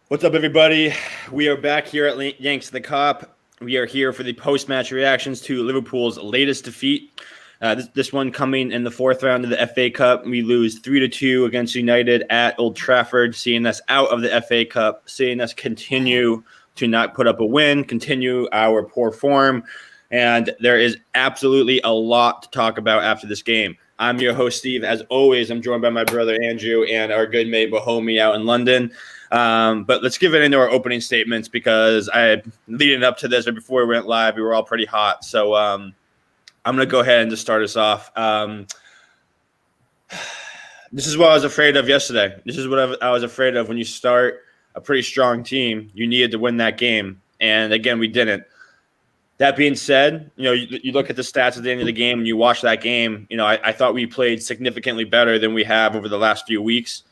What's up, everybody? We are back here at Yanks the Cop. We are here for the post-match reactions to Liverpool's latest defeat. This one coming in the fourth round of the FA Cup. We lose 3-2 against United at Old Trafford, seeing us out of the FA Cup, seeing us continue to not put up a win, continue our poor form. And there is absolutely a lot to talk about after this game. I'm your host, Steve. As always, I'm joined by my brother, Andrew, and our good mate, Bohomie, out in London. But let's give it into our opening statements because leading up to this or before we went live, we were all pretty hot. So I'm going to go ahead and just start us off. This is what I was afraid of yesterday. This is what I was afraid of when you start a pretty strong team. You needed to win that game. And again, we didn't. That being said, you look at the stats at the end of the game and you watch that game, I thought we played significantly better than we have over the last few weeks.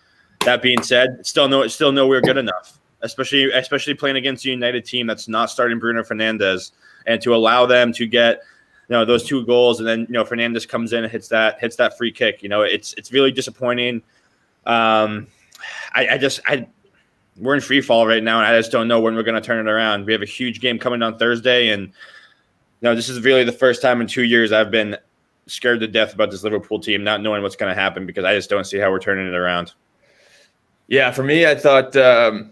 That being said, still nowhere good enough, especially playing against a United team that's not starting Bruno Fernandes, and to allow them to get those two goals, and then Fernandes comes in and hits that free kick. It's really disappointing. We're in free fall right now, and I just don't know when we're going to turn it around. We have a huge game coming on Thursday, and this is really the first time in 2 years I've been scared to death about this Liverpool team, not knowing what's going to happen because I just don't see how we're turning it around. Yeah, for me, I thought I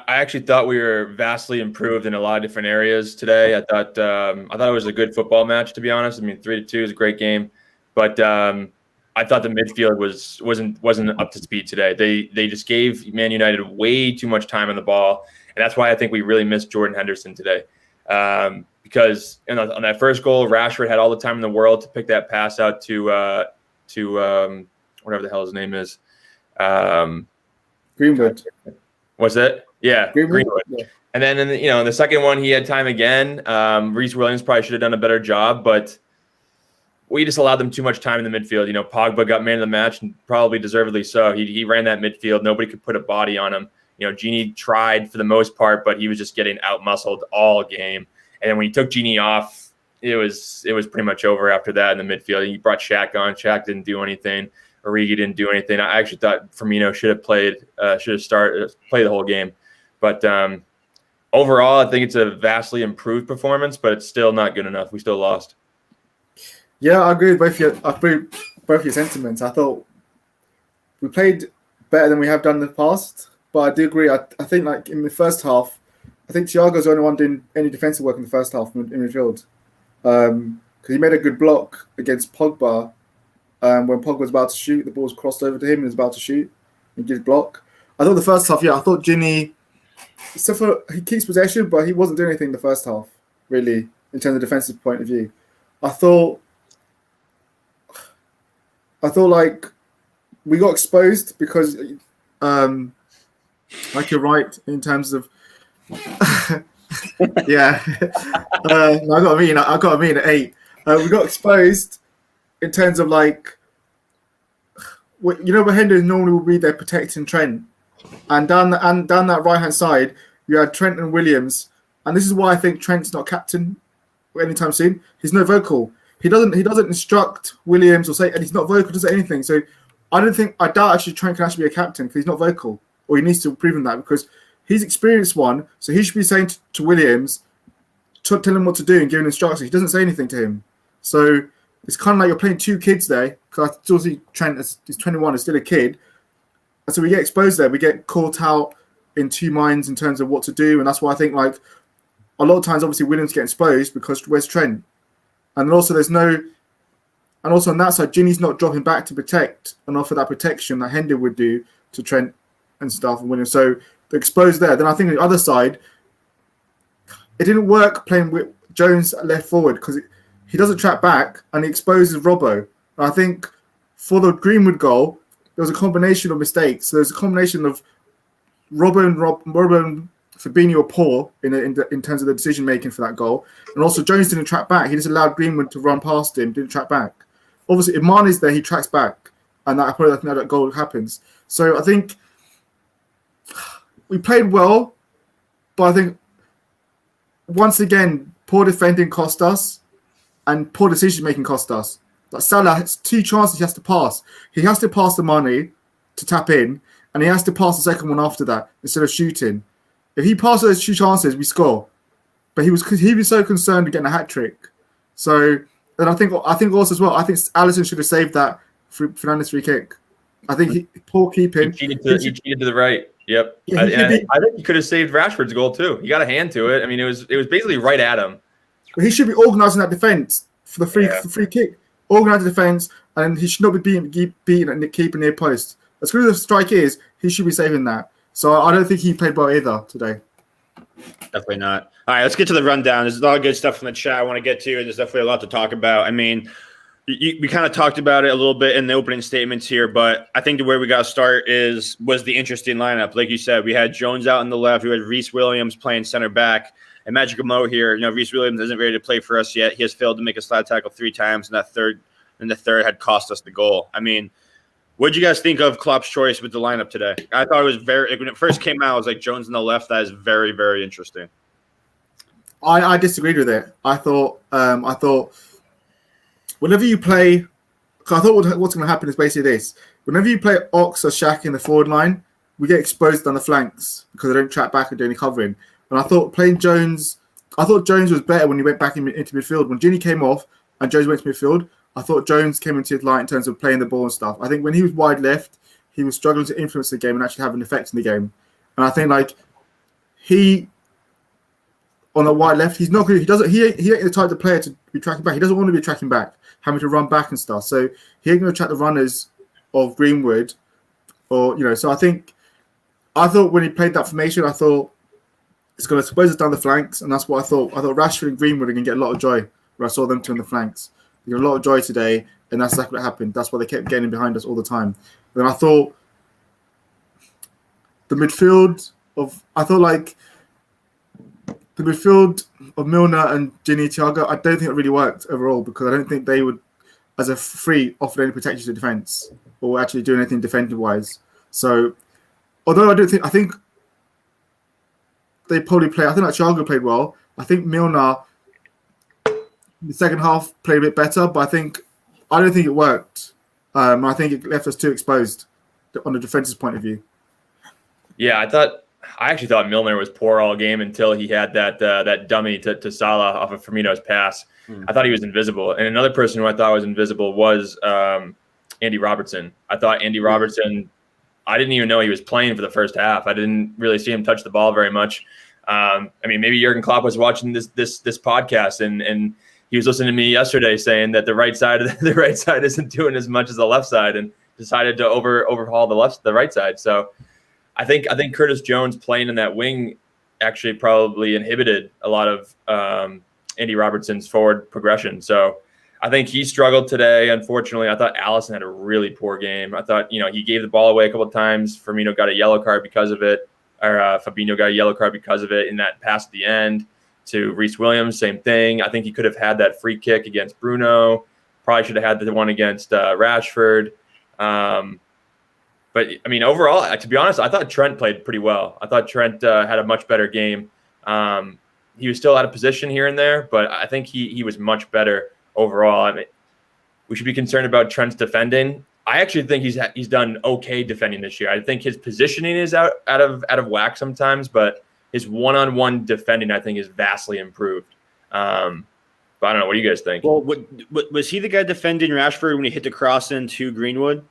actually thought we were vastly improved in a lot of different areas today. I thought it was a good football match, to be honest. I mean, 3-2 is a great game, but I thought the midfield wasn't up to speed today. They just gave Man United way too much time on the ball, and that's why I think we really missed Jordan Henderson today. Because on that first goal, Rashford had all the time in the world to pick that pass out to whatever the hell his name is. Greenwood. What's that? Yeah, Greenwood. Yeah. And then in the second one, he had time again. Reece Williams probably should have done a better job, but we just allowed them too much time in the midfield. Pogba got man of the match, and probably deservedly so. He ran that midfield. Nobody could put a body on him. Gini tried for the most part, but he was just getting out-muscled all game. And then when he took Gini off, it was pretty much over after that in the midfield. He brought Shaq on. Shaq didn't do anything. Origi didn't do anything. I actually thought Firmino should have played the whole game. But overall, I think it's a vastly improved performance, but it's still not good enough. We still lost. Yeah, I agree with both your sentiments. I thought we played better than we have done in the past, but I do agree. I think like in the first half, I think Thiago's the only one doing any defensive work in the first half in midfield, because he made a good block against Pogba. When Pogba was about to shoot, the ball was crossed over to him and he was about to shoot and give block. I thought the first half, I thought Gini, he keeps possession, but he wasn't doing anything in the first half, really, in terms of defensive point of view. I thought like we got exposed because, like you're right in terms of, yeah. I got a mean at 8. We got exposed. In terms of like, where Henderson normally will be there protecting Trent, and down that right hand side you had Trent and Williams, and this is why I think Trent's not captain anytime soon. He's no vocal. He doesn't instruct Williams or say, and he's not vocal, doesn't say anything. So I doubt actually Trent can actually be a captain because he's not vocal, or he needs to prove him that because he's experienced one. So he should be saying to Williams, tell him what to do and giving instructions. He doesn't say anything to him. So it's kind of like you're playing two kids there, because I still see Trent as he's 21, is still a kid. And so we get exposed there. We get caught out in two minds in terms of what to do. And that's why I think like a lot of times, obviously, Williams get exposed because where's Trent? And also on that side, Gini's not dropping back to protect and offer that protection that Hender would do to Trent and stuff and Williams. So they're exposed there. Then I think on the other side, it didn't work playing with Jones left forward because he doesn't track back and he exposes Robbo. And I think for the Greenwood goal, there was a combination of mistakes. So there's a combination of Robbo and Fabinho are poor in terms of the decision making for that goal, and also Jones didn't track back. He just allowed Greenwood to run past him, didn't track back. Obviously, if Mane's there, he tracks back, and I think that goal happens. So I think we played well, but I think once again, poor defending cost us. And poor decision-making cost us. Like Salah has 2 chances he has to pass. He has to pass the Mane to tap in, and he has to pass the second one after that instead of shooting. If he passes those 2 chances, we score. But he was so concerned with getting a hat trick. So, and I think also as well, I think Alisson should have saved that Fernandes free kick. I think poor keeping. He cheated to the right. Yep. Yeah, I think he could have saved Rashford's goal too. He got a hand to it. I mean, it was basically right at him. But he should be organising that defence for the free kick. Organise the defence, and he should not be beaten at keeping near post. As good as the strike is, he should be saving that. So I don't think he played well either today. Definitely not. All right, let's get to the rundown. There's a lot of good stuff from the chat I want to get to, and there's definitely a lot to talk about. I mean, we kind of talked about it a little bit in the opening statements here, but I think the way we got to start was the interesting lineup. Like you said, we had Jones out on the left. We had Reece Williams playing center back. And Magic Mo here, Reece Williams isn't ready to play for us yet. He has failed to make a slide tackle 3 times, and the third had cost us the goal. I mean, what did you guys think of Klopp's choice with the lineup today? I thought it was when it first came out, I was like, Jones on the left. That is very, very interesting. I disagreed with it. I thought whenever you play, I thought what's going to happen is basically this: whenever you play Ox or Shaq in the forward line, we get exposed on the flanks because they don't track back and do any covering. And I thought Jones was better when he went back into midfield. When Gini came off and Jones went to midfield, I thought Jones came into his light in terms of playing the ball and stuff. I think when he was wide left, he was struggling to influence the game and actually have an effect in the game. And I think he on the wide left, he's not good. He ain't the type of player to be tracking back. He doesn't want to be tracking back, having to run back and stuff. So he ain't going to track the runners of Greenwood, or So I thought when he played that formation, I thought it's going to expose us down the flanks, and that's what I thought. I thought Rashford and Greenwood are going to get a lot of joy when I saw them two on the flanks. They got a lot of joy today, and that's exactly what happened. That's why they kept getting behind us all the time. Then I thought the midfield of Milner and Gini Thiago, I don't think it really worked overall because I don't think they would, as a free, offer any protection to defence or actually do anything defensive-wise. So, although I think they probably play. I think Thiago played well. I think Milner in the second half played a bit better, but I don't think it worked. I think it left us too exposed on a defensive point of view. Yeah, I actually thought Milner was poor all game until he had that dummy to Salah off of Firmino's pass. I thought he was invisible. And another person who I thought was invisible was Andy Robertson. I thought Andy Robertson, I didn't even know he was playing for the first half. I didn't really see him touch the ball very much. I mean, maybe Jurgen Klopp was watching this podcast and he was listening to me yesterday saying that the right side isn't doing as much as the left side, and decided to overhaul the right side. So I think Curtis Jones playing in that wing actually probably inhibited a lot of Andy Robertson's forward progression. So I think he struggled today. Unfortunately, I thought Alisson had a really poor game. I thought, he gave the ball away a couple of times. Firmino got a yellow card because of it, or Fabinho got a yellow card because of it in that pass at the end to Reece Williams. Same thing. I think he could have had that free kick against Bruno. Probably should have had the one against Rashford. But, I mean, overall, to be honest, I thought Trent played pretty well. I thought Trent had a much better game. He was still out of position here and there, but I think he was much better overall. I mean, we should be concerned about Trent's defending. I actually think he's done okay defending this year. I think his positioning is out of whack sometimes, but his one-on-one defending, I think, is vastly improved. But I don't know. What do you guys think? Well, was he the guy defending Rashford when he hit the cross into Greenwood?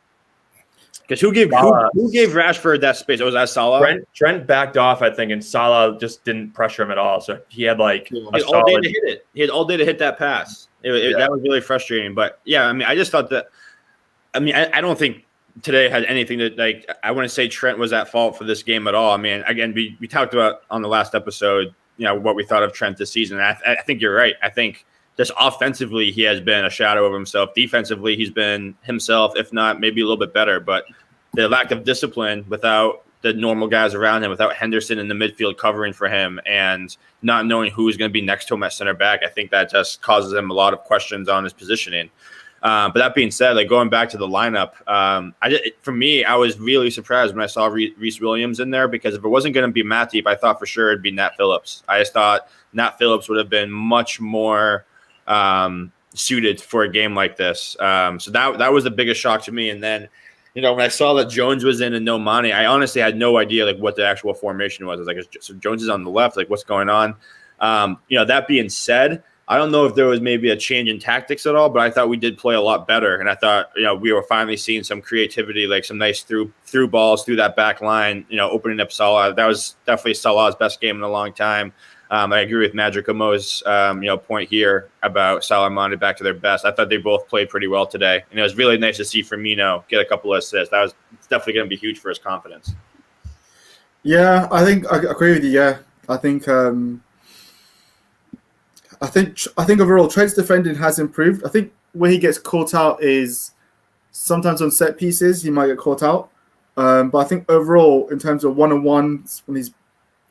Because who gave Rashford that space? Was that Salah? Trent backed off, I think, and Salah just didn't pressure him at all. So he had all day to hit it. He had all day to hit that pass. That was really frustrating. But yeah, I mean, I just thought that. I mean, I don't think today had anything to I wouldn't say Trent was at fault for this game at all. I mean, again, we talked about on the last episode, what we thought of Trent this season. And I think you're right. I think just offensively, he has been a shadow of himself. Defensively, he's been himself, if not maybe a little bit better. But the lack of discipline without the normal guys around him, without Henderson in the midfield covering for him, and not knowing who is going to be next to him at center back, I think that just causes him a lot of questions on his positioning. But that being said, going back to the lineup, for me, I was really surprised when I saw Reece Williams in there, because if it wasn't going to be Matip, I thought for sure it'd be Nat Phillips. I just thought Nat Phillips would have been much more suited for a game like this. So that was the biggest shock to me. And then When I saw that Jones was in and no Mane, I honestly had no idea like what the actual formation was. I was like, so Jones is on the left. Like, what's going on? That being said, I don't know if there was maybe a change in tactics at all, but I thought we did play a lot better, and I thought we were finally seeing some creativity, like some nice through balls through that back line. Opening up Salah. That was definitely Salah's best game in a long time. I agree with Magic Amo's point here about Salah and Mane back to their best. I thought they both played pretty well today, and it was really nice to see Firmino get a couple of assists. It's definitely going to be huge for his confidence. Yeah, I think I agree with you. Yeah, I think overall Trent's defending has improved. I think where he gets caught out is sometimes on set pieces he might get caught out, but I think overall in terms of one-on-ones when he's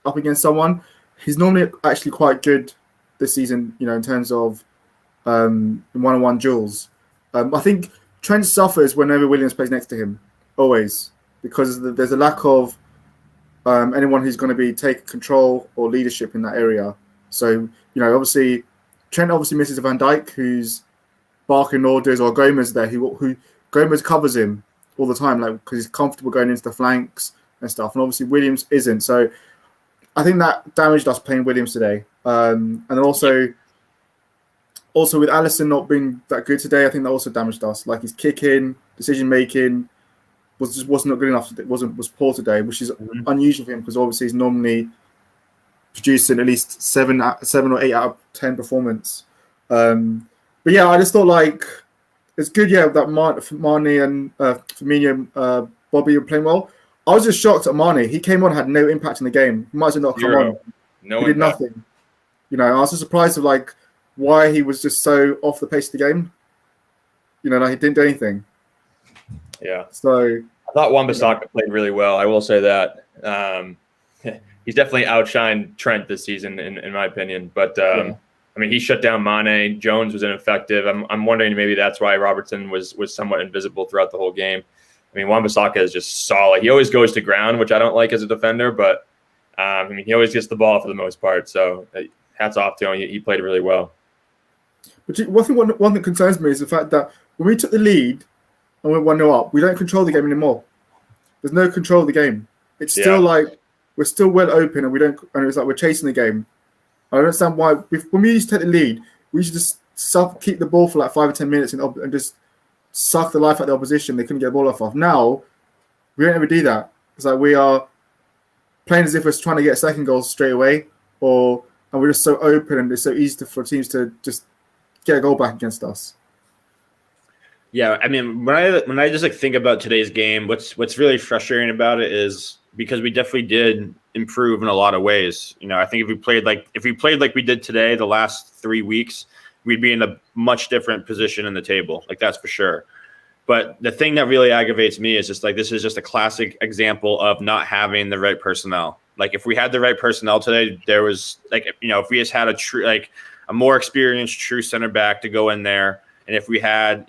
up against someone, he's normally actually quite good this season. In terms of one-on-one duels. I think Trent suffers whenever Williams plays next to him, always, because there's a lack of anyone who's going to be taking control or leadership in that area. So, obviously, Trent obviously misses Van Dijk, who's barking orders, or Gomez there, who Gomez covers him all the time, like because he's comfortable going into the flanks and stuff. And obviously, Williams isn't. So, I think that damaged us playing Williams today. And then also with Alisson not being that good today, I think that also damaged us. Like his kicking, decision making was not good enough. It was poor today, which is unusual for him because obviously he's normally producing at least 7 or 8 out of 10 performance. But yeah, I just thought like it's good. Yeah, that Mane and Firmino, Bobby were playing well. I was just shocked at Mane. He came on, had no impact in the game. He might as well not come on. No, he did nothing. I was just surprised of like why he was just so off the pace of the game. Like he didn't do anything. Yeah. So I thought Wan-Bissaka played really well. I will say that. He's definitely outshined Trent this season, in my opinion. But I mean, he shut down Mane. Jones was ineffective. I'm wondering maybe that's why Robertson was somewhat invisible throughout the whole game. I mean, Wan-Bissaka is just solid. He always goes to ground, which I don't like as a defender, but I mean, he always gets the ball for the most part. So hats off to him. He played really well. But one thing that concerns me is the fact that when we took the lead and we're 1-0 up, we don't control the game anymore. There's no control of the game. It's still like we're still well open and it's like we're chasing the game. I don't understand why. When we used to take the lead, we should just keep the ball for like 5 or 10 minutes and just suck the life out of the opposition. They couldn't get the ball off. Now, we don't ever do that. It's like we are playing as if we're trying to get a second goal straight away, and we're just so open and it's so easy for teams to just get a goal back against us. Yeah, I mean, when I just like think about today's game, what's really frustrating about it is because we definitely did improve in a lot of ways. I think if we played like we did today, the last 3 weeks, we'd be in a much different position in the table. Like that's for sure. But the thing that really aggravates me is just like this is just a classic example of not having the right personnel. Like if we had the right personnel today, there was like if we just had a more experienced true center back to go in there. And if we had,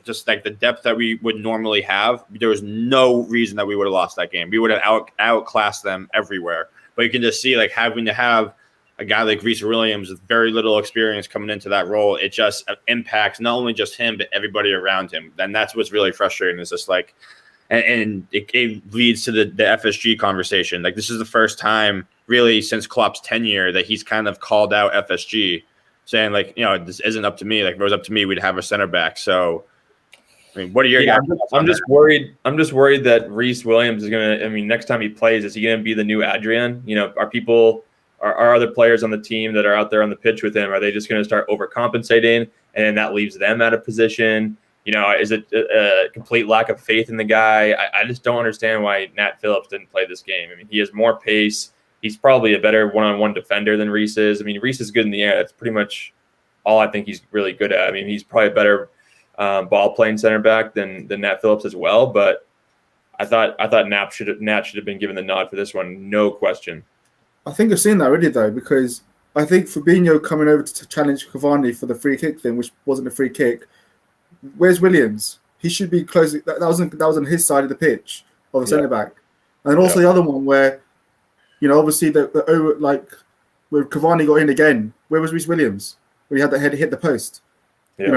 just like the depth that we would normally have, there was no reason that we would have lost that game. We would have outclassed them everywhere. But you can just see like having to have a guy like Reece Williams with very little experience coming into that role, it just impacts not only just him, but everybody around him. And that's what's really frustrating is just like, and it leads to the FSG conversation. Like this is the first time really since Klopp's tenure that he's kind of called out FSG, saying like, this isn't up to me. Like if it was up to me, we'd have a center back. So, I mean, what are your guys? I'm just worried that Reece Williams is going to, I mean, next time he plays, is he going to be the new Adrian? Are other players on the team that are out there on the pitch with him, are they just going to start overcompensating and that leaves them out of position? Is it a complete lack of faith in the guy? I just don't understand why Nat Phillips didn't play this game. I mean, he has more pace. He's probably a better one-on-one defender than Reece is. I mean, Reece is good in the air. That's pretty much all I think he's really good at. I mean, he's probably a better ball-playing center back than Nat Phillips as well. But I thought Nat should have been given the nod for this one, no question. I think I've seen that already though, because I think Fabinho coming over to challenge Cavani for the free kick thing, which wasn't a free kick. Where's Williams? He should be closing. That was on his side of the pitch of the centre back, and also the other one where, obviously the over where Cavani got in again. Where was Reece Williams? Where he had that head hit the post. Yeah.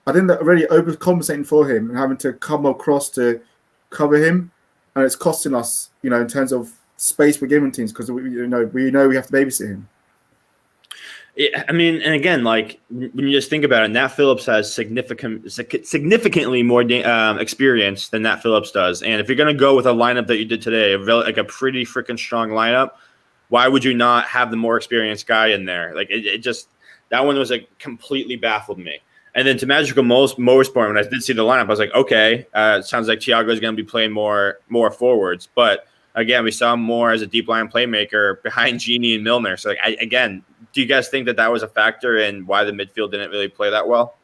I think that already overcompensating for him and having to come across to cover him, and it's costing us, in terms of space we're giving teams because we know we have to babysit him. I mean, and again, like when you just think about it, Nat Phillips has significantly more experience than Nat Phillips does. And if you're going to go with a lineup that you did today, like a pretty freaking strong lineup, why would you not have the more experienced guy in there? Like it just, that one was like completely baffled me. And then to Magical Motorsport, when I did see the lineup, I was like, okay, it sounds like Thiago is going to be playing more forwards. But again, we saw him more as a deep line playmaker behind Genie and Milner. So like, again, do you guys think that was a factor in why the midfield didn't really play that well?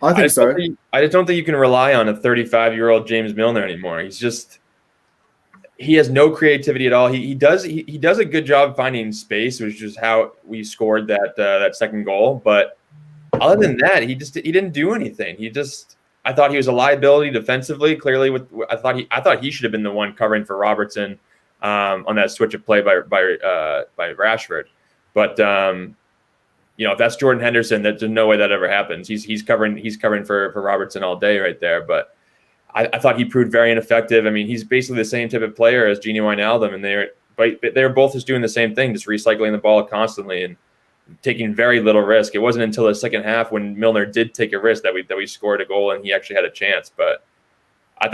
I think so. I just don't think you can rely on a 35-year-old James Milner anymore. He has no creativity at all. He does a good job finding space, which is how we scored that second goal. But other than that, he didn't do anything. I thought he was a liability defensively. Clearly, I thought he should have been the one covering for Robertson on that switch of play by Rashford. But if that's Jordan Henderson, there's no way that ever happens. He's covering for Robertson all day right there. But I thought he proved very ineffective. I mean, he's basically the same type of player as Gini Wijnaldum, and they're both just doing the same thing, just recycling the ball constantly and taking very little risk. It wasn't until the second half when Milner did take a risk that we scored a goal and he actually had a chance. But I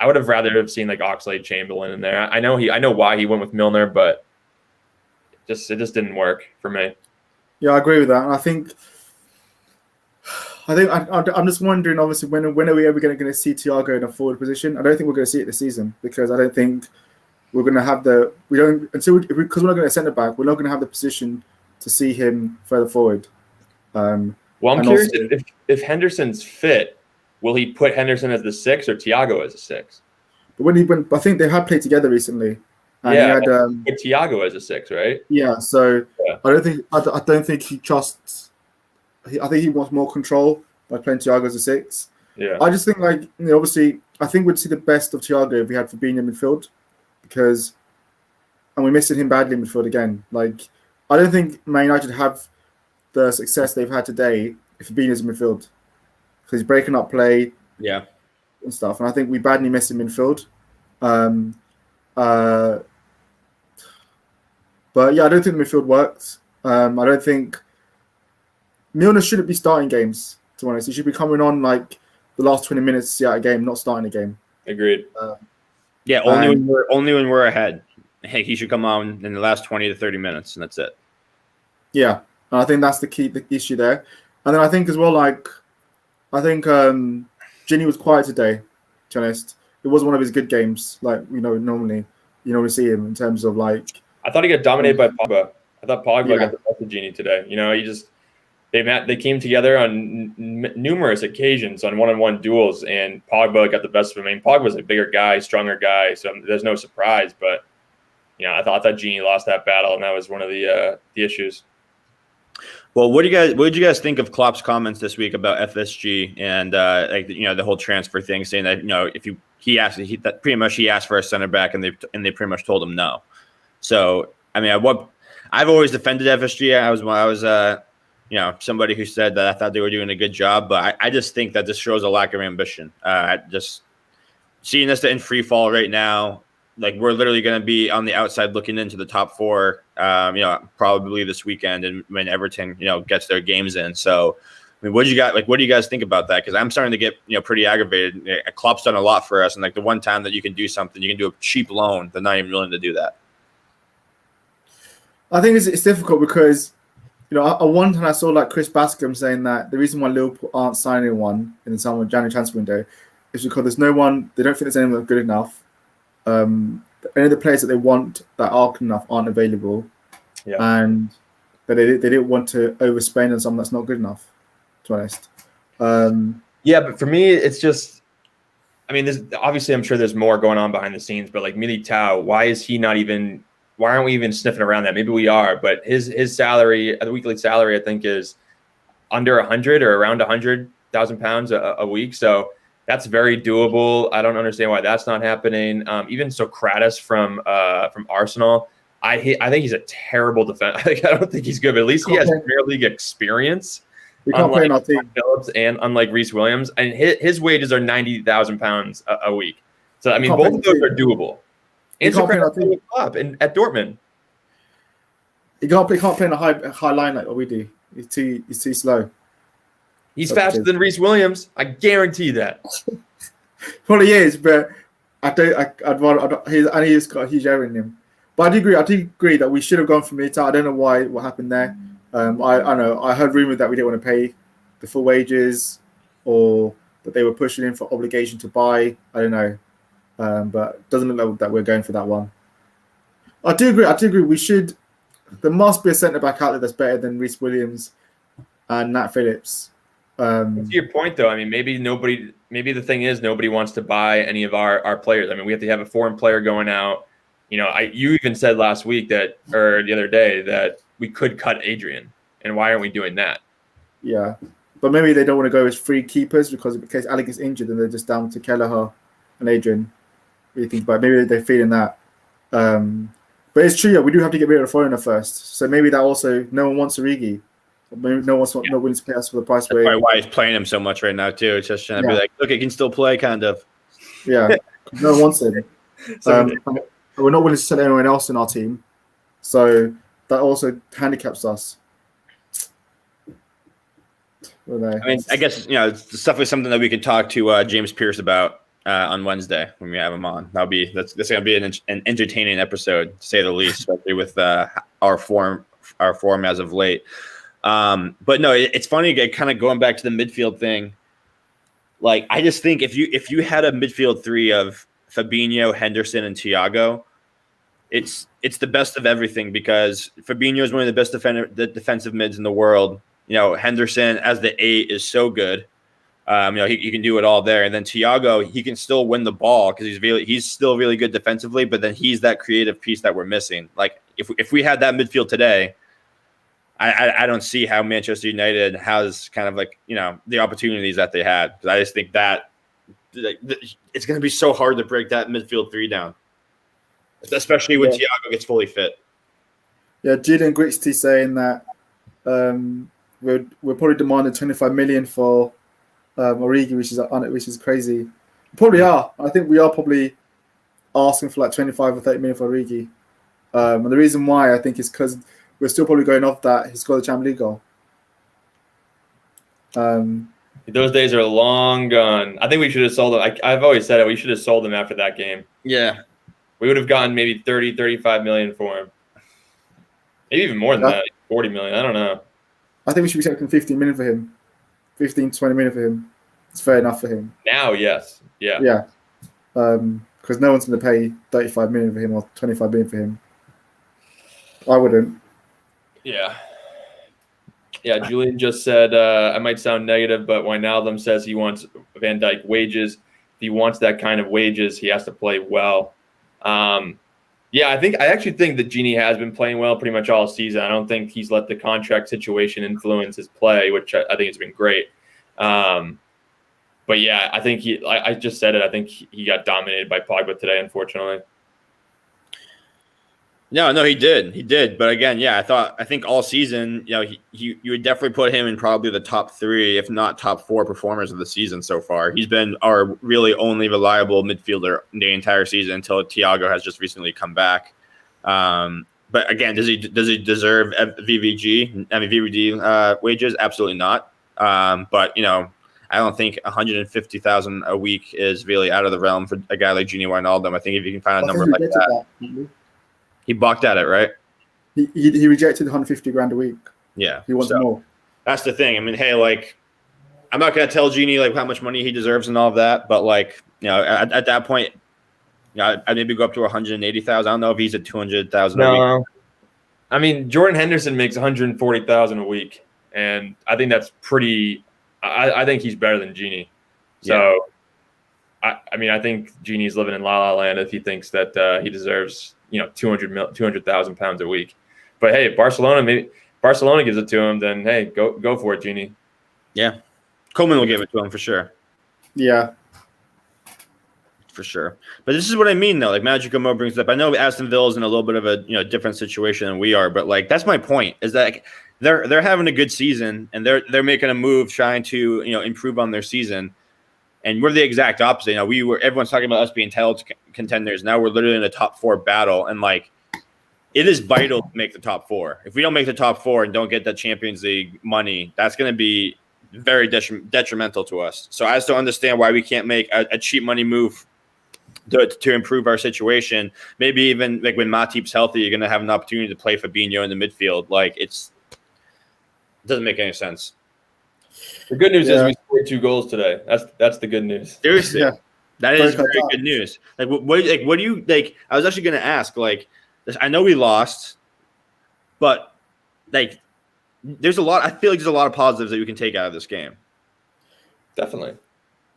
would have rather have seen like Oxlade-Chamberlain in there. I know why he went with Milner, but it just didn't work for me. Yeah, I agree with that. And I think I'm just wondering, obviously, when are we ever going to see Thiago in a forward position? I don't think we're going to see it this season because I don't think we're going to have because we're not going to centre back. We're not going to have the position to see him further forward. I'm curious if Henderson's fit, will he put Henderson as the 6 or Thiago as a 6? But I think they had played together recently. And yeah, he had put Thiago as a 6, right? Yeah, so yeah. I don't think he trusts. I think he wants more control by playing Thiago as a 6. Yeah, I just think obviously I think we'd see the best of Thiago if we had Fabinho in midfield, and we're missing him badly in midfield again. Like I don't think Man United have the success they've had today if Fabinho's in midfield because he's breaking up play, and stuff. And I think we badly miss him in midfield. But yeah, I don't think the midfield works. I don't think Milner shouldn't be starting games, to be honest. He should be coming on like the last 20 minutes to see out a game, not starting a game. Agreed. Only when we're ahead. Hey, he should come on in the last 20 to 30 minutes, and that's it. Yeah, and I think that's the issue there. And then I think as well, Ginny was quiet today, to be honest. It was one of his good games, normally we see him in terms of like. I thought he got dominated by Pogba. I thought Pogba got the best of Gini today. They came together on numerous occasions on one-on-one duels, and Pogba got the best of him. I mean, Pogba's a bigger guy, stronger guy, so there's no surprise. But I thought Gini lost that battle, and that was one of the issues. Well, what did you guys think of Klopp's comments this week about FSG and the whole transfer thing, saying that he asked for a center back and they pretty much told him no. So I mean, I've always defended FSG. I was somebody who said that I thought they were doing a good job, but I just think that this shows a lack of ambition. Just seeing us in free fall right now, like we're literally going to be on the outside looking into the top 4, probably this weekend, and when Everton, gets their games in. So, I mean, what do you guys think about that? Because I'm starting to get, pretty aggravated. Klopp's done a lot for us, and like the one time that you can do something, you can do a cheap loan. They're not even willing to do that. I think it's difficult because, one time I saw like Chris Bascom saying that the reason why Liverpool aren't signing one in the summer January transfer window is because there's no one. They don't think there's anyone good enough. Any of the players that they want that are good enough aren't available, and that they didn't want to overspend on someone that's not good enough. To be honest, but for me, it's just. I mean, obviously I'm sure there's more going on behind the scenes, but like Militao, why aren't we even sniffing around that? Maybe we are, but his salary, the weekly salary, I think is under 100 or around 100,000 pounds a week. So that's very doable. I don't understand why that's not happening. Even Socrates from Arsenal, I think he's a terrible defender. I don't think he's good, but at least he has Premier League experience. We can't play in our team. Phillips and unlike Reece Williams, and his wages are £90,000 a week. So I mean, both of those are doable. And at Dortmund. He can't play in a high line like what we do. He's too slow. He's faster than Reece Williams. I guarantee that. Probably is, but he's got a huge error in him. But I do agree that we should have gone for Militao. I don't know what happened there. I know I heard rumors that we didn't want to pay the full wages, or that they were pushing in for obligation to buy. I don't know, but it doesn't look like that we're going for that one. I do agree. We should. There must be a centre back out there that's better than Reece Williams and Nat Phillips. To your point, though, I mean, maybe the thing is nobody wants to buy any of our players. I mean, we have to have a foreign player going out. You know, you even said last week or the other day that we could cut Adrian, and why aren't we doing that? Yeah, but maybe they don't want to go as free keepers because in case Alec is injured, and they're just down to Kelleher and Adrian. What do you think? But maybe they're feeling that. But it's true, yeah, we do have to get rid of the foreigner first. So maybe that also no one wants Origi. Maybe no one's not willing to pay us for the price. That's probably why he's playing him so much right now too. It's just trying to be like, look, he can still play, kind of. Yeah, no one wants him. We're not willing to sell anyone else in our team, so that also handicaps us. I mean, I guess it's definitely something that we could talk to James Pierce about on Wednesday when we have him on. That's going to be an entertaining episode, to say the least, especially with our form as of late. But no, it's funny, kind of going back to the midfield thing. Like, I just think if you had a midfield three of Fabinho, Henderson, and Thiago, it's the best of everything, because Fabinho is one of the best defensive mids in the world. Henderson as the 8 is so good. He can do it all there. And then Thiago, he can still win the ball because he's still really good defensively, but then he's that creative piece that we're missing. Like, if we had that midfield today, I don't see how Manchester United has kind of like, the opportunities that they had. Because I just think that it's going to be so hard to break that midfield three down, especially when Thiago gets fully fit. Yeah, Julian Grixty saying that we're probably demanding 25 million for Origi, which is crazy. We probably are. I think we are probably asking for like 25 or 30 million for Origi. And the reason why I think is because we're still probably going off that he scored the Champions League goal. Those days are long gone. I think we should have sold him. I've always said it. We should have sold him after that game. Yeah. We would have gotten maybe 30, 35 million for him. Maybe even more than that, 40 million. I don't know. I think we should be taking 15 million for him. 15, 20 million for him. It's fair enough for him. Now, yes. Yeah. Yeah. Because no one's going to pay 35 million for him or 25 million for him. I wouldn't. Yeah. Yeah, Julian just said, I might sound negative, but Wijnaldum says he wants Van Dijk wages. If he wants that kind of wages, he has to play well. Yeah, I actually think that Gini has been playing well pretty much all season. I don't think he's let the contract situation influence his play, which I think has been great. But yeah, I think I just said it. I think he got dominated by Pogba today, unfortunately. No, he did. But again, yeah, I think all season, you would definitely put him in probably the top 3, if not top 4 performers of the season so far. He's been our really only reliable midfielder the entire season until Thiago has just recently come back. But again, does he deserve VVD wages? Absolutely not. But I don't think 150,000 a week is really out of the realm for a guy like Gini Wijnaldum. I think if you can find a number like that. He balked at it, right? He rejected 150 grand a week. Yeah. He wants more. That's the thing. I mean, hey, like, I'm not going to tell Genie like how much money he deserves and all of that, but like, at that point, I'd maybe go up to 180,000. I don't know if he's at 200,000 a week. I mean, Jordan Henderson makes 140,000 a week, and I think that's pretty. I think he's better than Genie. So, yeah. I think Genie's living in La La Land if he thinks that he deserves 200,000 pounds a week. But hey, Barcelona gives it to him, then hey, go for it, Genie. Yeah. Coleman will give it to him for sure. Yeah. For sure. But this is what I mean though. Like Magic Mo brings up. I know Aston Villa's in a little bit of a different situation than we are, but like that's my point. Is that they're having a good season, and they're making a move trying to improve on their season. And we're the exact opposite. Everyone's talking about us being title contenders. Now we're literally in a top 4 battle, and like it is vital to make the top 4. If we don't make the top 4 and don't get the Champions League money, that's going to be very detrimental to us. So I just don't understand why we can't make a cheap money move to improve our situation. Maybe even like when Matip's healthy, you're going to have an opportunity to play Fabinho in the midfield. Like it doesn't make any sense. The good news is we scored 2 goals today. That's the good news. Seriously, that is very good news. Like what do you like? I was actually going to ask. Like, I know we lost, but like, there's a lot. I feel like there's a lot of positives that we can take out of this game. Definitely,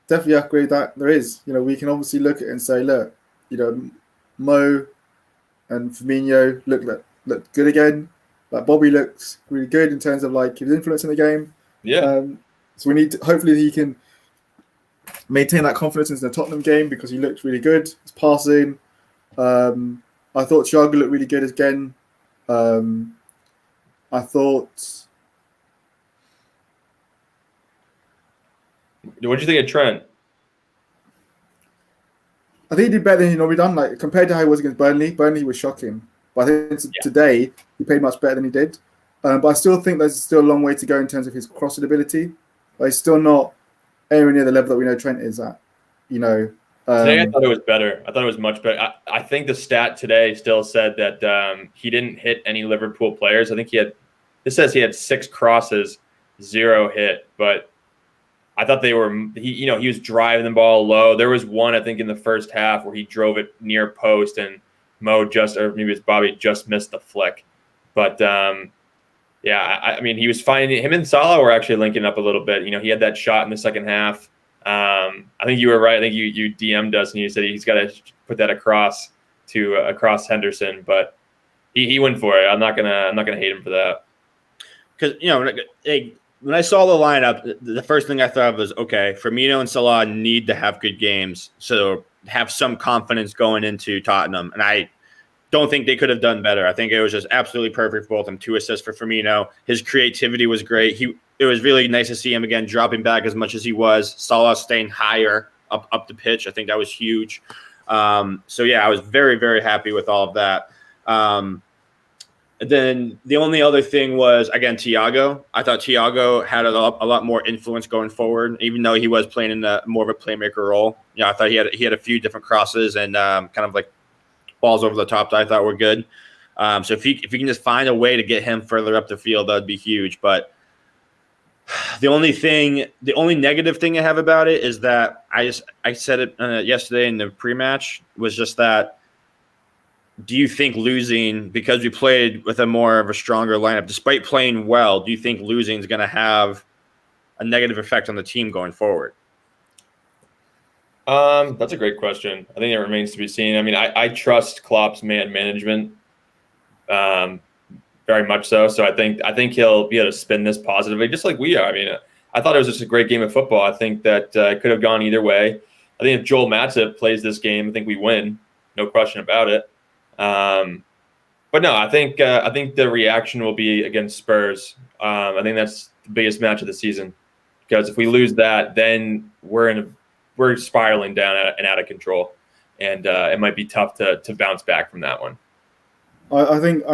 I agree that there is. We can obviously look at it and say, look, Mo and Firmino look good again. Like Bobby looks really good in terms of like his influence in the game. Yeah. So we need to, hopefully he can maintain that confidence in the Tottenham game because he looked really good. His passing. I thought Thiago looked really good again. I thought. What did you think of Trent? I think he did better than he normally done. Like compared to how he was against Burnley, Burnley was shocking. But I think today he played much better than he did. But I still think there's still a long way to go in terms of his crossing ability. Like, he's still not anywhere near the level that we know Trent is at. Today I thought it was better. I thought it was much better. I think the stat today still said that he didn't hit any Liverpool players. I think it says he had 6 crosses, 0 hit. But I thought he was driving the ball low. There was one, I think, in the first half where he drove it near post and Mo or maybe it was Bobby just missed the flick. But I mean, he was finding him and Salah were actually linking up a little bit. He had that shot in the second half. I think you were right. I think you DM'd us and you said he's got to put that across Henderson, but he went for it. I'm not gonna hate him for that. Because when I saw the lineup, the first thing I thought of was, okay, Firmino and Salah need to have good games, so have some confidence going into Tottenham, and I don't think they could have done better. I think it was just absolutely perfect for both of them. 2 assists for Firmino. His creativity was great. It was really nice to see him again dropping back as much as he was. Salah staying higher up the pitch. I think that was huge. So yeah, I was very, very happy with all of that. Then the only other thing was, again, Thiago. I thought Thiago had a lot more influence going forward, even though he was playing in more of a playmaker role. I thought he had a few different crosses and kind of like balls over the top that I thought were good. So if you can just find a way to get him further up the field, that'd be huge. But the only negative thing I have about it is that I said it yesterday in the pre-match was just that. Do you think losing, because we played with a more of a stronger lineup, despite playing well, do you think losing is going to have a negative effect on the team going forward? That's a great question. I think it remains to be seen. I mean, I trust Klopp's man management very much so. So I think he'll be able to spin this positively, just like we are. I mean, I thought it was just a great game of football. I think that it could have gone either way. I think if Joel Matip plays this game, I think we win. No question about it. But no, I think the reaction will be against Spurs. I think that's the biggest match of the season, because if we lose that, then we're spiraling down and out of control, and it might be tough to bounce back from that one. I think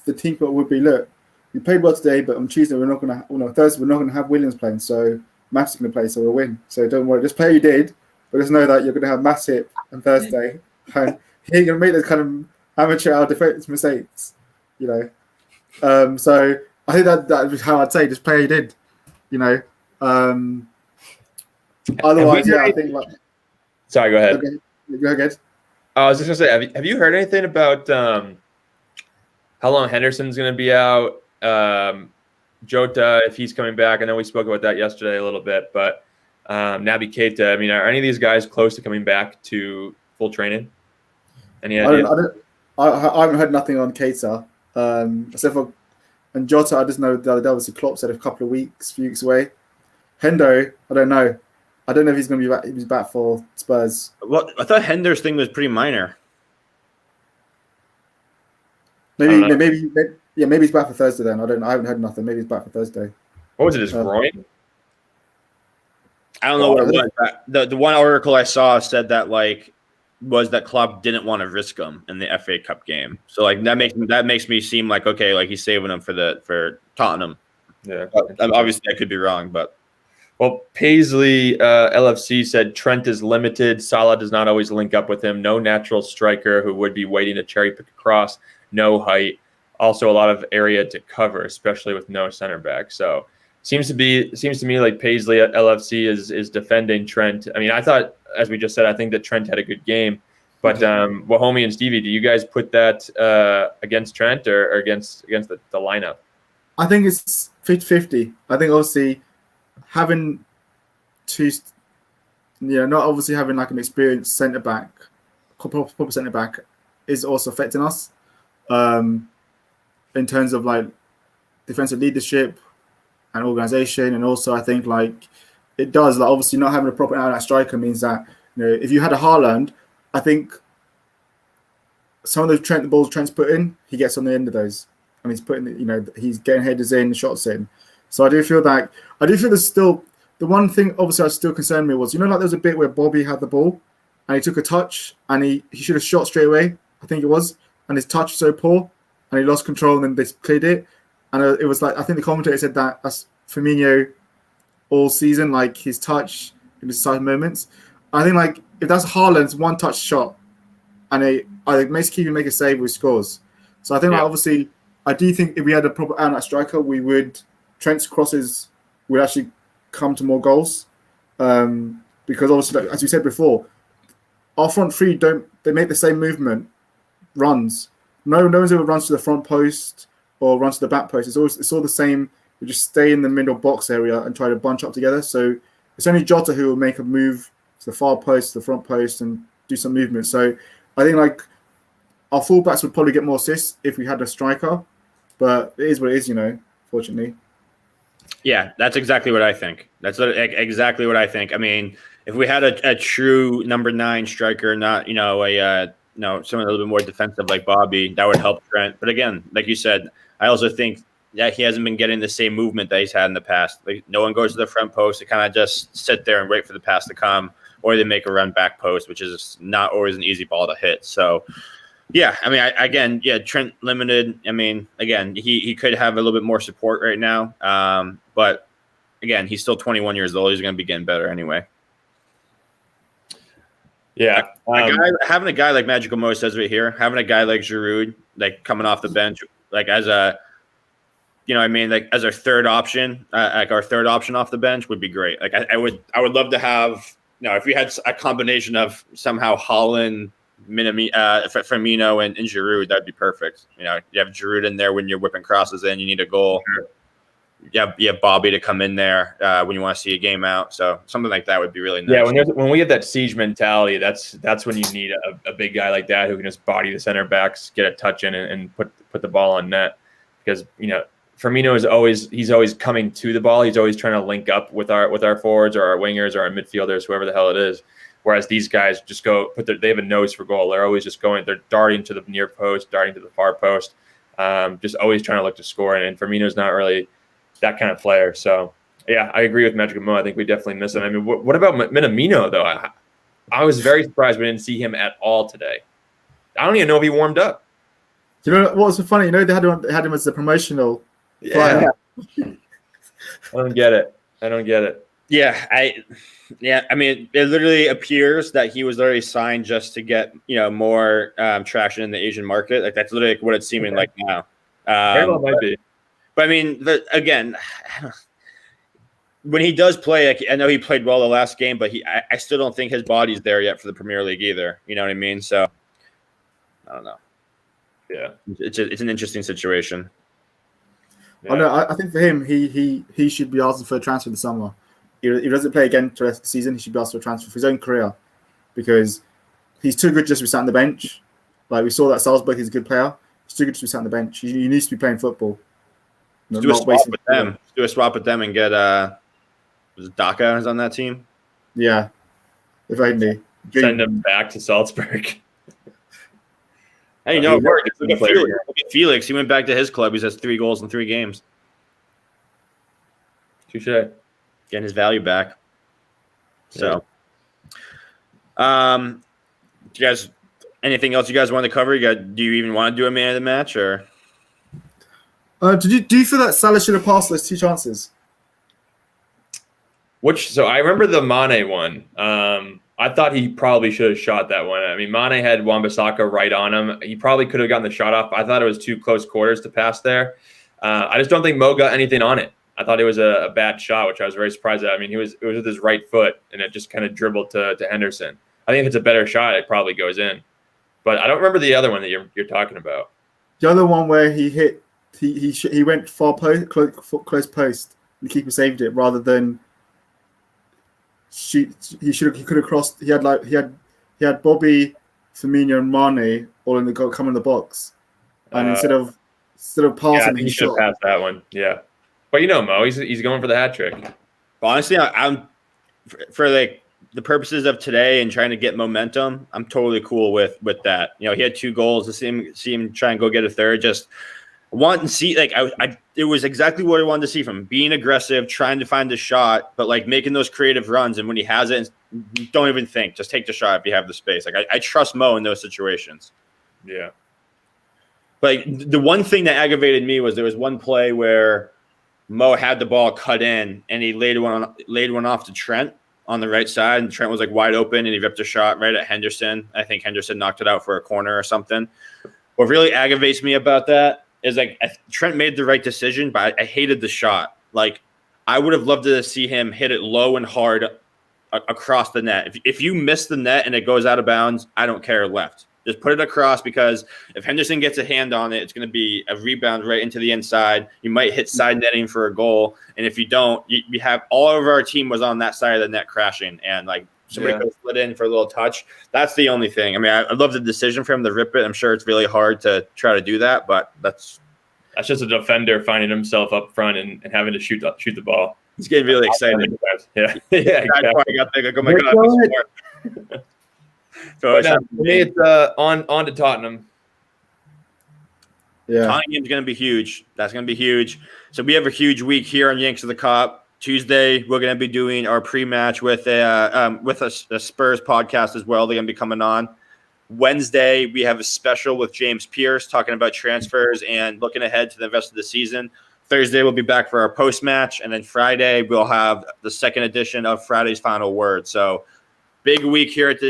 the team would be, look, we played well today, but on Tuesday Thursday we're not gonna have Williams playing, so Matip's gonna play, so we'll win. So don't worry, just play how you did, but just know that you're gonna have Matip on Thursday, and you're gonna make those kind of amateur hour defense mistakes, So I think that was how I'd say, just play how you did, Otherwise, I think like. Sorry, go ahead. Okay, go ahead. I was just gonna say, have you heard anything about how long Henderson's gonna be out? Jota, if he's coming back. I know we spoke about that yesterday a little bit, but Naby Keita. I mean, are any of these guys close to coming back to full training? Any idea? I haven't heard nothing on Keita, except for and Jota. I just know the other day obviously Klopp said a few weeks away. Hendo, I don't know. I don't know if he's going to be back. He's back for Spurs. Well, I thought Hender's thing was pretty minor. Maybe Yeah, maybe he's back for Thursday then. I haven't heard nothing. Maybe he's back for Thursday. What was it? His groin? I don't know what it was. The one article I saw said that was that Klopp didn't want to risk him in the FA Cup game. So that makes me seem like okay, like he's saving him for Tottenham. Yeah. Obviously I could be wrong, but well, Paisley LFC said Trent is limited. Salah does not always link up with him. No natural striker who would be waiting to cherry pick a cross. No height. Also a lot of area to cover, especially with no center back. So seems to me like Paisley at LFC is defending Trent. I mean, I thought, as we just said, I think that Trent had a good game. But Wahomie and Stevie, do you guys put that against Trent or against the lineup? I think it's 50-50. I think obviously having not obviously having like an experienced centre back, proper centre back, is also affecting us in terms of like defensive leadership and organisation, and also I think like it does like obviously not having a proper out striker means that if you had a Haaland, I think some of the balls Trent's put in, he gets on the end of those. I mean, he's putting he's getting headers in, shots in. So I do feel there's still the one thing obviously that still concerned me was like there was a bit where Bobby had the ball and he took a touch and he should have shot straight away, I think it was, and his touch was so poor and he lost control and then they cleared it. And it was like, I think the commentator said that's Firmino all season, like his touch in decisive moments. I think like if that's Haaland's one touch shot and it makes Keegan make a save with scores. So I think like obviously I do think if we had a proper out striker, Trent's crosses would actually come to more goals. Because obviously, like, as we said before, our front three they make the same movement, runs. No one's ever runs to the front post or runs to the back post. It's all the same. We just stay in the middle box area and try to bunch up together. So it's only Jota who will make a move to the far post, to the front post, and do some movement. So I think like our fullbacks would probably get more assists if we had a striker, but it is what it is, fortunately. Yeah, that's exactly what I think. Exactly what I think. I mean, if we had a true number 9 striker, not someone a little bit more defensive like Bobby, that would help Trent. But again, like you said, I also think that he hasn't been getting the same movement that he's had in the past. Like no one goes to the front post; they kind of just sit there and wait for the pass to come, or they make a run back post, which is not always an easy ball to hit. So. Yeah, I mean, Trent limited. I mean, again, he could have a little bit more support right now. But again, he's still 21 years old. He's going to be getting better anyway. Yeah, having a guy like Magical Mo says right here, having a guy like Giroud, like coming off the bench, like as a, like as our third option, like our third option off the bench would be great. Like I would love to have, if we had a combination of somehow Haaland, Firmino and Giroud, that'd be perfect. You have Giroud in there when you're whipping crosses in, you need a goal. You have Bobby to come in there when you want to see a game out. So something like that would be really nice. Yeah, when we have that siege mentality, that's when you need a big guy like that who can just body the center backs, get a touch in and put the ball on net. Because Firmino he's always coming to the ball. He's always trying to link up with our forwards or our wingers or our midfielders, whoever the hell it is. Whereas these guys just they have a nose for goal. They're always just going, they're darting to the near post, darting to the far post, just always trying to look to score. And Firmino's not really that kind of player. So, yeah, I agree with Magic Mo. I think we definitely miss him. I mean, what about Minamino, though? I was very surprised we didn't see him at all today. I don't even know if he warmed up. Do you know what was so funny? They had him as a promotional. Yeah. I don't get it. Yeah, I mean, it literally appears that he was already signed just to get more traction in the Asian market. Like that's literally what it's seeming like now. Very well might be. But I mean, again, when he does play, like, I know he played well the last game, but I still don't think his body's there yet for the Premier League either. You know what I mean? So I don't know. Yeah, it's an interesting situation. Yeah. I think for him, he should be asking for a transfer this summer. If he doesn't play again for the rest of the season, he should be asked for a transfer for his own career because he's too good just to be sat on the bench. Like we saw that Salzburg, he's a good player. He's too good to be sat on the bench. He needs to be playing football. Do a swap with them and get was Daka is on that team? Yeah. If only. Send him back to Salzburg. Hey, you know, it worked. Look at Felix. Look at Felix. He went back to his club. He has 3 goals in 3 games. Touche. Getting his value back. So, do you guys, anything else you guys want to cover? Do you even want to do a man of the match or? Do you feel that Salah should have passed those 2 chances? So I remember the Mane one. I thought he probably should have shot that one. I mean, Mane had Wan-Bissaka right on him. He probably could have gotten the shot off. I thought it was too close quarters to pass there. I just don't think Mo got anything on it. I thought it was a bad shot, which I was very surprised at. I mean, it was with his right foot, and it just kind of dribbled to Henderson. I think if it's a better shot, it probably goes in. But I don't remember the other one that you're talking about. The other one where he hit, he went far close post, and the keeper saved it rather than shoot. He could have crossed. He had Bobby, Firmino, and Mane all in the goal, come in the box, and instead of passing, he should have passed that one. Yeah, but Mo, he's going for the hat trick. Well, honestly, I'm for like the purposes of today and trying to get momentum. I'm totally cool with that. He had 2 goals. To see him try and go get a third. Just want to see it was exactly what I wanted to see from him. Being aggressive, trying to find the shot, but like making those creative runs. And when he has it, don't even think. Just take the shot if you have the space. Like I trust Mo in those situations. Yeah. But the one thing that aggravated me was there was one play where Mo had the ball cut in and he laid one off to Trent on the right side, and Trent was like wide open and he ripped a shot right at Henderson. I think Henderson knocked it out for a corner or something. What really aggravates me about that is like Trent made the right decision, but I hated the shot. Like I would have loved to see him hit it low and hard across the net. If you miss the net and it goes out of bounds, I don't care left. Just put it across, because if Henderson gets a hand on it, it's going to be a rebound right into the inside. You might hit side netting for a goal. And if you don't, you have all of our team was on that side of the net crashing. And like somebody could have slid in for a little touch. That's the only thing. I mean, I love the decision for him to rip it. I'm sure it's really hard to try to do that, but that's just a defender finding himself up front and having to shoot the ball. He's getting really excited. Yeah. Yeah. Exactly. Like, oh my God. So for me, it's on to Tottenham. Yeah, Tottenham's going to be huge. That's going to be huge. So we have a huge week here on Yanks of the Cop. Tuesday, we're going to be doing our pre-match with a Spurs podcast as well. They're going to be coming on. Wednesday, we have a special with James Pierce talking about transfers and looking ahead to the rest of the season. Thursday, we'll be back for our post-match. And then Friday, we'll have the second edition of Friday's Final Word. So big week here at the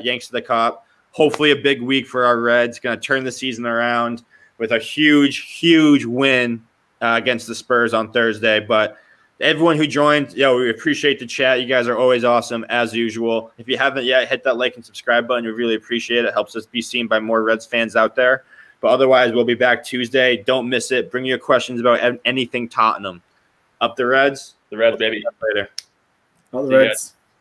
Yanks of the Cop. Hopefully a big week for our Reds. Going to turn the season around with a huge, huge win against the Spurs on Thursday. But everyone who joined, we appreciate the chat. You guys are always awesome, as usual. If you haven't yet, hit that like and subscribe button. We really appreciate it. It helps us be seen by more Reds fans out there. But otherwise, we'll be back Tuesday. Don't miss it. Bring your questions about anything Tottenham. Up the Reds. The Reds, baby. Up the Reds.